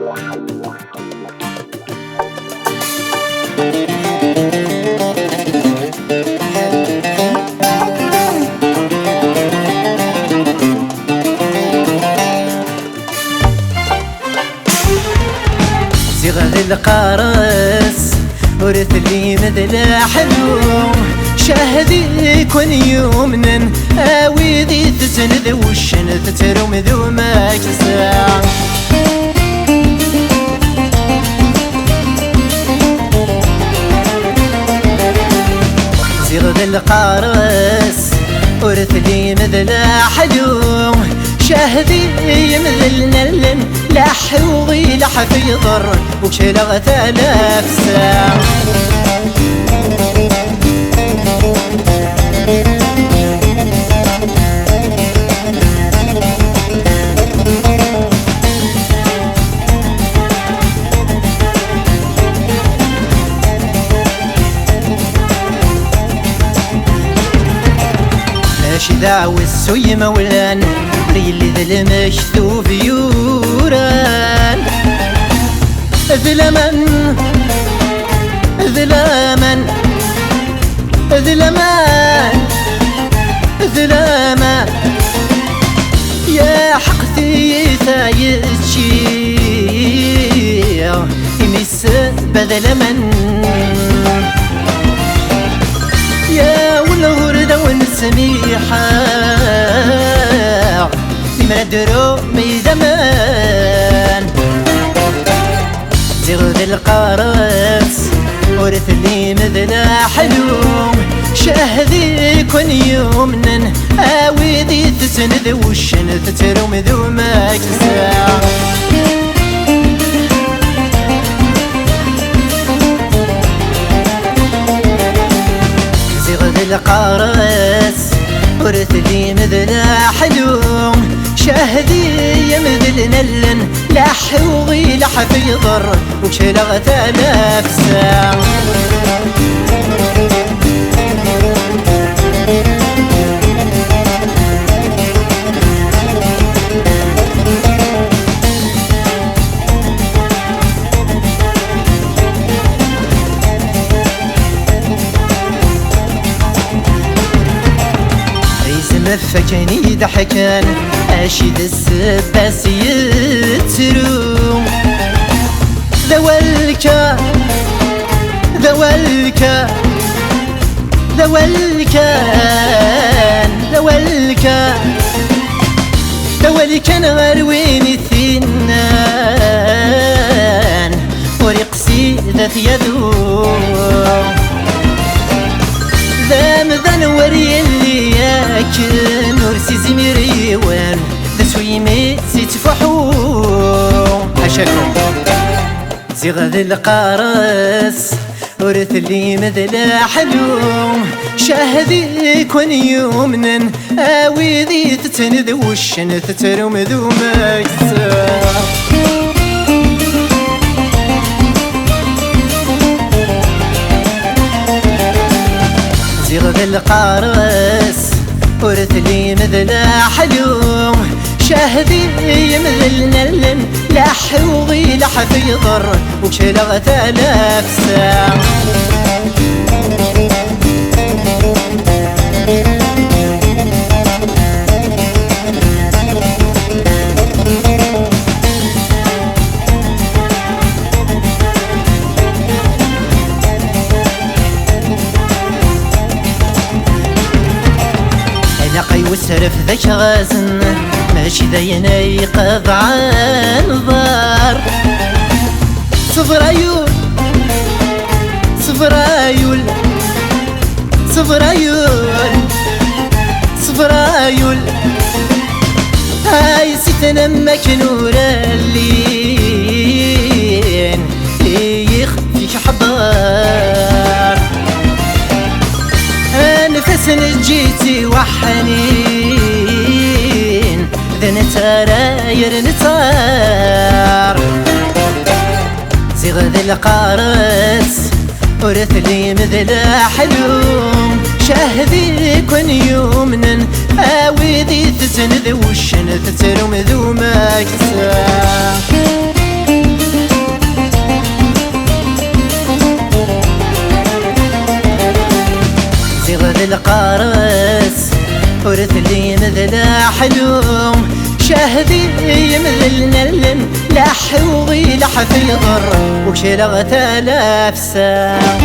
زغد القارس ورث لي مثل حلو شاهدي كون يومنا اويدي تسند وشن تترم ذو ما كسا زغد القارس ورث لي مثل حلو شاهدي يمذلنا لن لح وضي لح في ضر وشلغ 3000 ساعة ماشي دعوة السوي مولان ريلي ذل مشثوف يوران ذلمن ذلمن ذلمن ذلمن يا حقتي ثايتشي يمس بذلمن يا والورد والسميحة مردرو ميزمان زغد القارس ورث لي مثل حلو شاهدي كون يومنا اويدي تسند وشن تترم ذو ما كسا زغد القارس ورث لي مثل حلو شاهدي يمذلنا لن لح وضي لح في ضر وشلغ 3000 ساعة مفكني ضحكان اشيد السباس يترو ذوالك ذوالك ذوالك ذوالك ذوالك غير وين الثنان ورقصي ذات يدو ذام ذن وري اللي ياكل نورسي زميري وين تسويمي سيتفحو حشاكم زغد القارس ورث لي مثل حلو شاهدي كون يومنا اويدي تتند وشن تترم ذو ما كسا زغد القارس ورث لي مثل حلو شاهدي يمذلنا لن لح وضي لح في ضر وشلغ 3000 ساعة وسرف ذاك غازن ماشي داينا يقض عن ضار صفرايول صفرايول صفرايول صفرايول هاي ستنا مكنور اللين يخفيك حضار انفس جيتي وحنين ذا نتراير نتار زغد القارس ورث لي مثل حلوم شاهدي كون يومنا اويدي تسند وشن تترم ذو ما كسا ذي القارس ورث لي مثل حلوم شاهدي يمذلن لح ويلح في ضر وكشلغ 3000 ساعة